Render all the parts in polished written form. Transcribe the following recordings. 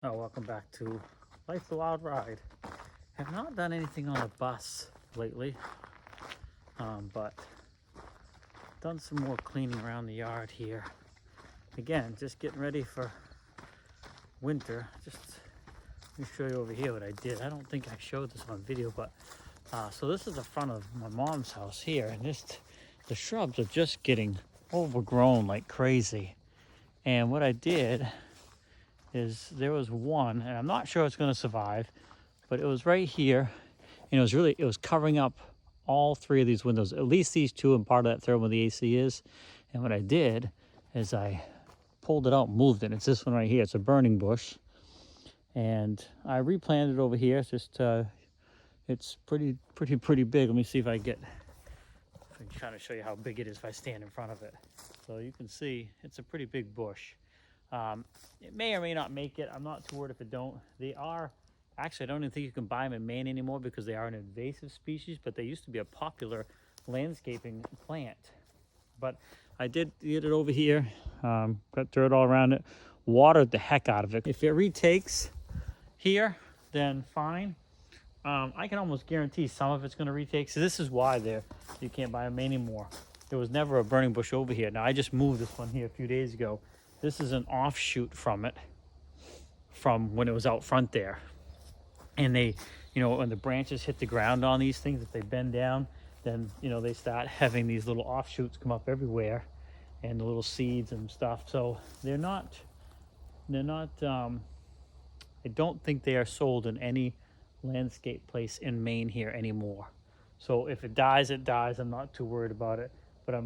Oh, welcome back to Life's a Wild Ride. Have not done anything on the bus lately, but done some more cleaning around the yard here. Again, just getting ready for winter. Let me show you over here what I did. I don't think I showed this on video, but so this is the front of my mom's house here, and the shrubs are just getting overgrown like crazy. And what I did is there was one, and I'm not sure it's going to survive, but it was right here, and it was covering up all three of these windows, at least these two, and part of that third one the AC is. And what I did is I pulled it out and moved it. It's this one right here. It's a burning bush, and I replanted it over here. It's pretty big. Let me see if I can try to show you how big it is if I stand in front of it. So you can see it's a pretty big bush. It may or may not make it. I'm not too worried if it don't. They are, actually, I don't even think you can buy them in Maine anymore because they are an invasive species, but they used to be a popular landscaping plant. But I did get it over here, got dirt all around it, watered the heck out of it. If it retakes here, then fine. I can almost guarantee some of it's going to retake. So this is why you can't buy them anymore. There was never a burning bush over here. Now I just moved this one here a few days ago. This is an offshoot from it, from when it was out front there. And they, when the branches hit the ground on these things, if they bend down, then, they start having these little offshoots come up everywhere and the little seeds and stuff. So they're not, I don't think they are sold in any landscape place in Maine here anymore. So if it dies, it dies. I'm not too worried about it, but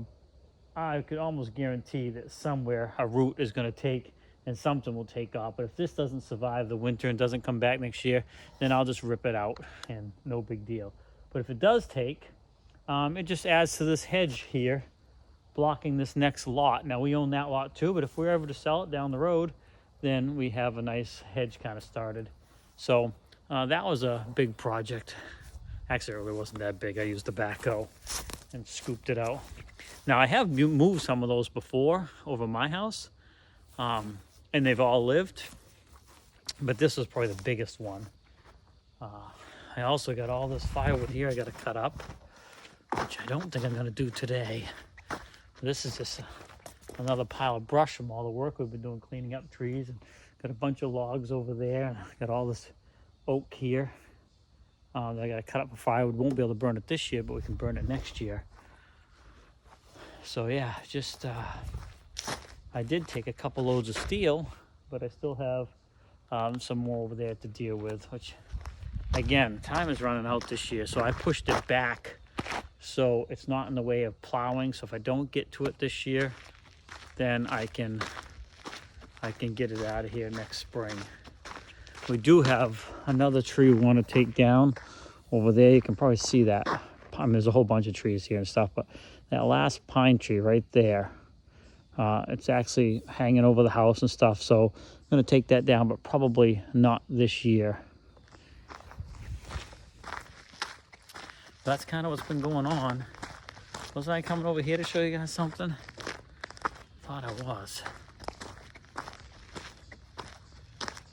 I could almost guarantee that somewhere a root is going to take and something will take off. But if this doesn't survive the winter and doesn't come back next year, then I'll just rip it out and no big deal. But if it does take, it just adds to this hedge here, blocking this next lot. Now we own that lot too, but if we're ever to sell it down the road, then we have a nice hedge kind of started. So that was a big project. Actually, it really wasn't that big. I used the backhoe and scooped it out. Now I have moved some of those before over my house, and they've all lived, but this was probably the biggest one. I also got all this firewood here I got to cut up, which I don't think I'm going to do today. This is just another pile of brush from all the work we've been doing cleaning up trees, and got a bunch of logs over there, and I got all this oak here that I got to cut up for firewood. Won't be able to burn it this year, but we can burn it next year. So yeah, just I did take a couple loads of steel, but I still have some more over there to deal with, which again, time is running out this year, so I pushed it back so it's not in the way of plowing. So if I don't get to it this year, then I can get it out of here next spring. We do have another tree we want to take down over there. You can probably see that. There's a whole bunch of trees here and stuff, but that last pine tree right there, it's actually hanging over the house and stuff. So I'm going to take that down, but probably not this year. That's kind of what's been going on. Wasn't I coming over here to show you guys something? Thought I was.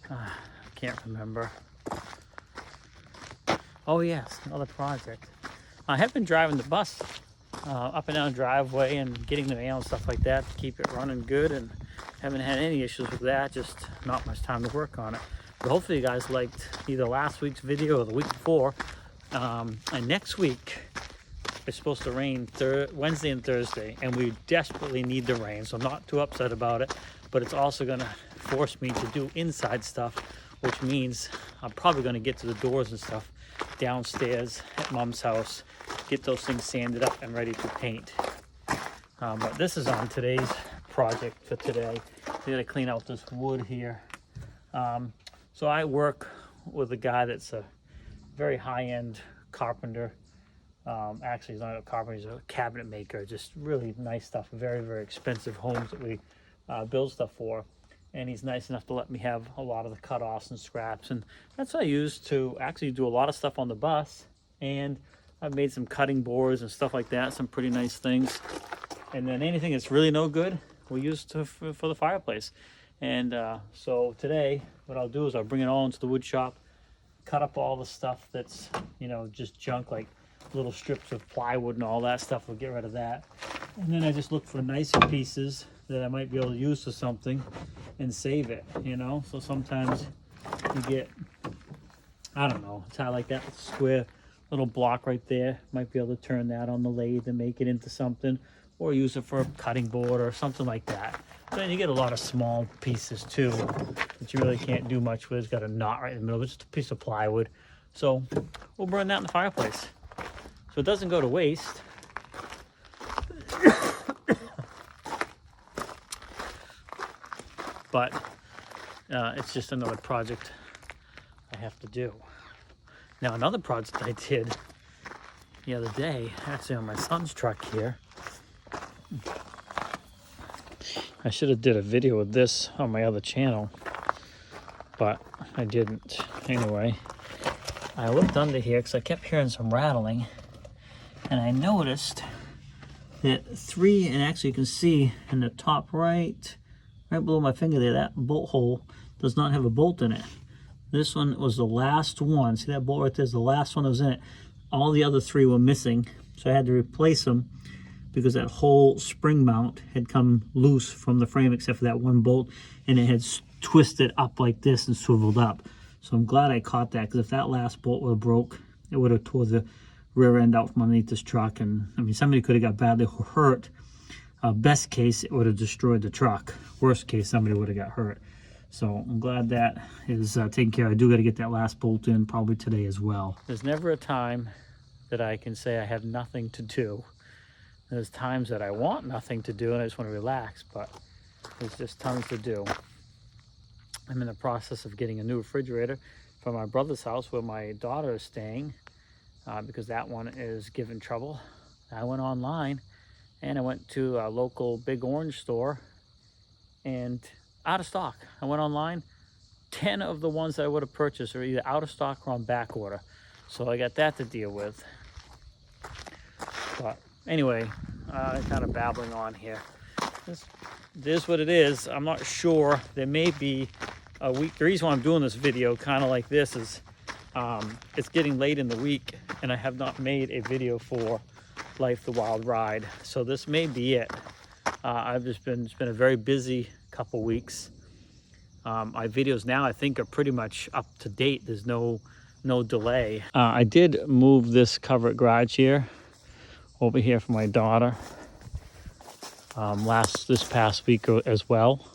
I can't remember. Oh yes, another project. I have been driving the bus up and down the driveway and getting the mail and stuff like that to keep it running good, and haven't had any issues with that, just not much time to work on it. But hopefully you guys liked either last week's video or the week before. And next week it's supposed to rain Wednesday and Thursday, and we desperately need the rain, so I'm not too upset about it. But it's also going to force me to do inside stuff, which means I'm probably going to get to the doors and stuff downstairs at Mom's house, get those things sanded up and ready to paint. But this is on today's project for today. We got to clean out this wood here. So I work with a guy that's a very high-end carpenter. Actually, he's not a carpenter, he's a cabinet maker. Just really nice stuff. Very, very expensive homes that we build stuff for. And he's nice enough to let me have a lot of the cutoffs and scraps, and that's what I use to actually do a lot of stuff on the bus. And I've made some cutting boards and stuff like that, some pretty nice things. And then anything that's really no good, we use for the fireplace. And so today, what I'll do is I'll bring it all into the wood shop, cut up all the stuff that's, you know, just junk, like little strips of plywood and all that stuff. We'll get rid of that. And then I just look for nicer pieces that I might be able to use for something and save it, you know? So sometimes you get, I don't know, it's how like that square little block right there. Might be able to turn that on the lathe and make it into something, or use it for a cutting board or something like that. But then you get a lot of small pieces too that you really can't do much with. It's got a knot right in the middle, it's just a piece of plywood. So we'll burn that in the fireplace, so it doesn't go to waste. But it's just another project I have to do. Now, another project I did the other day, actually on my son's truck here. I should have did a video with this on my other channel, but I didn't. Anyway, I looked under here because I kept hearing some rattling, and I noticed that and actually you can see in the top right below my finger there, that bolt hole does not have a bolt in it. This one was the last one. See that bolt right there is the last one that was in it. All the other 3 were missing, so I had to replace them because that whole spring mount had come loose from the frame except for that one bolt, and it had twisted up like this and swiveled up. So I'm glad I caught that, because if that last bolt would have broke, it would have tore the rear end out from underneath this truck, and I mean, somebody could have got badly hurt. Best case, it would have destroyed the truck. Worst case, somebody would have got hurt. So I'm glad that is taken care of. I do got to get that last bolt in probably today as well. There's never a time that I can say I have nothing to do. There's times that I want nothing to do and I just want to relax, but there's just tons to do. I'm in the process of getting a new refrigerator for my brother's house where my daughter is staying, because that one is giving trouble. I went online and I went to a local Big Orange store and out of stock. I went online, 10 of the ones that I would have purchased are either out of stock or on back order. So I got that to deal with. But anyway, kind of babbling on here. This is what it is. I'm not sure. There may be a week. The reason why I'm doing this video kind of like this is it's getting late in the week and I have not made a video for Life the Wild Ride. So this may be it. It's been a very busy couple weeks. My videos now I think are pretty much up to date. There's no delay. I did move this covered garage here over here for my daughter this past week as well.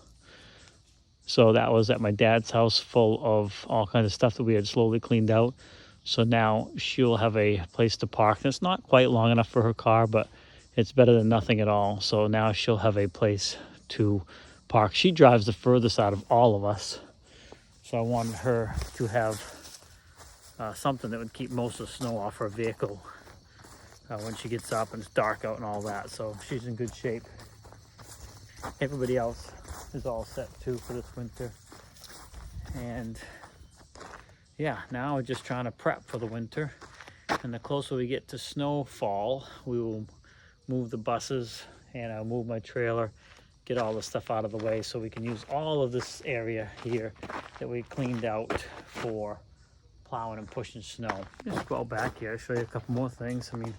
So that was at my dad's house, full of all kinds of stuff that we had slowly cleaned out. So now she'll have a place to park. And it's not quite long enough for her car, but it's better than nothing at all. So now she'll have a place to park. She drives the furthest out of all of us. So I wanted her to have something that would keep most of the snow off her vehicle when she gets up and it's dark out and all that. So she's in good shape. Everybody else is all set too for this winter. And yeah, now we're just trying to prep for the winter. And the closer we get to snowfall, we will move the buses and I'll move my trailer, get all the stuff out of the way so we can use all of this area here that we cleaned out for plowing and pushing snow. Just go back here, I'll show you a couple more things. I mean,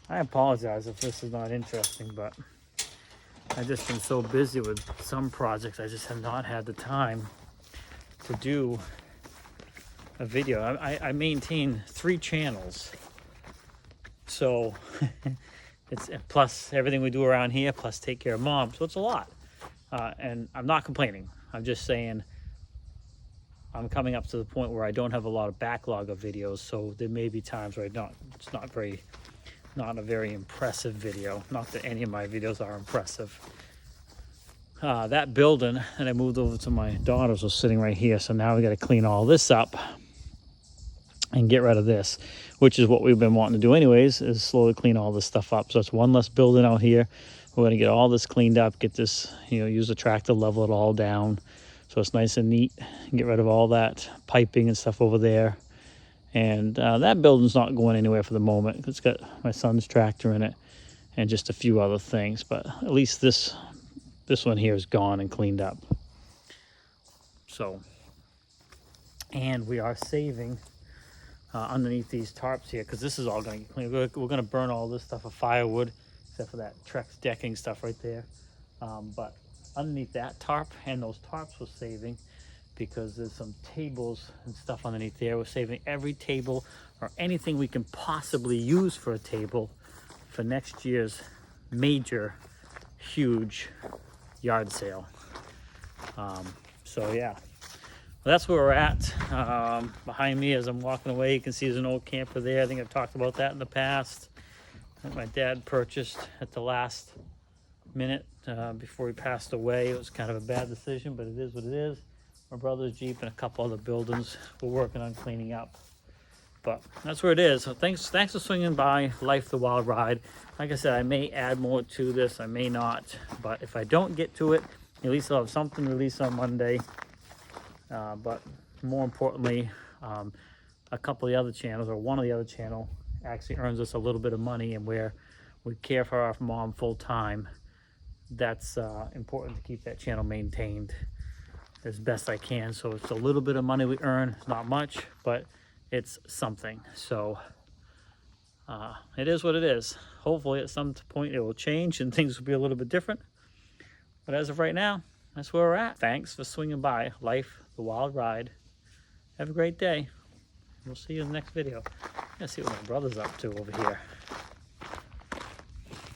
I apologize if this is not interesting, but I've just been so busy with some projects, I just have not had the time to do a video. I maintain 3 channels, so it's plus everything we do around here, plus take care of mom, so it's a lot. And I'm not complaining. I'm just saying I'm coming up to the point where I don't have a lot of backlog of videos, so there may be times where it's not a very impressive video. Not that any of my videos are impressive. That building that I moved over to my daughter's was sitting right here, so now we got to clean all this up and get rid of this, which is what we've been wanting to do anyways, is slowly clean all this stuff up. So it's one less building out here. We're going to get all this cleaned up, get this, use the tractor, level it all down so it's nice and neat, get rid of all that piping and stuff over there. And that building's not going anywhere for the moment. It's got my son's tractor in it and just a few other things, but at least this one here is gone and cleaned up. So, and we are saving underneath these tarps here, because this is all going to get cleaned. We're going to burn all this stuff of firewood, except for that Trex decking stuff right there. But underneath that tarp and those tarps we're saving, because there's some tables and stuff underneath there. We're saving every table or anything we can possibly use for a table for next year's major, huge yard sale. So yeah. Well, that's where we're at. Behind me as I'm walking away, you can see there's an old camper there. I think I've talked about that in the past, that my dad purchased at the last minute before he passed away. It was kind of a bad decision, but it is what it is. My brother's Jeep and a couple other buildings we're working on cleaning up. But that's where it is. So thanks for swinging by Life the Wild Ride. Like I said, I may add more to this, I may not. But if I don't get to it, at least I'll have something released on Monday. But more importantly, a couple of the other channels, or one of the other channel, actually earns us a little bit of money, and where we care for our mom full time, that's important to keep that channel maintained as best I can. So it's a little bit of money we earn. It's not much, but it's something. So it is what it is. Hopefully at some point it will change and things will be a little bit different. But as of right now, that's where we're at. Thanks for swinging by Life the Wild Ride. Have a great day. We'll see you in the next video. I'm gonna see what my brother's up to over here.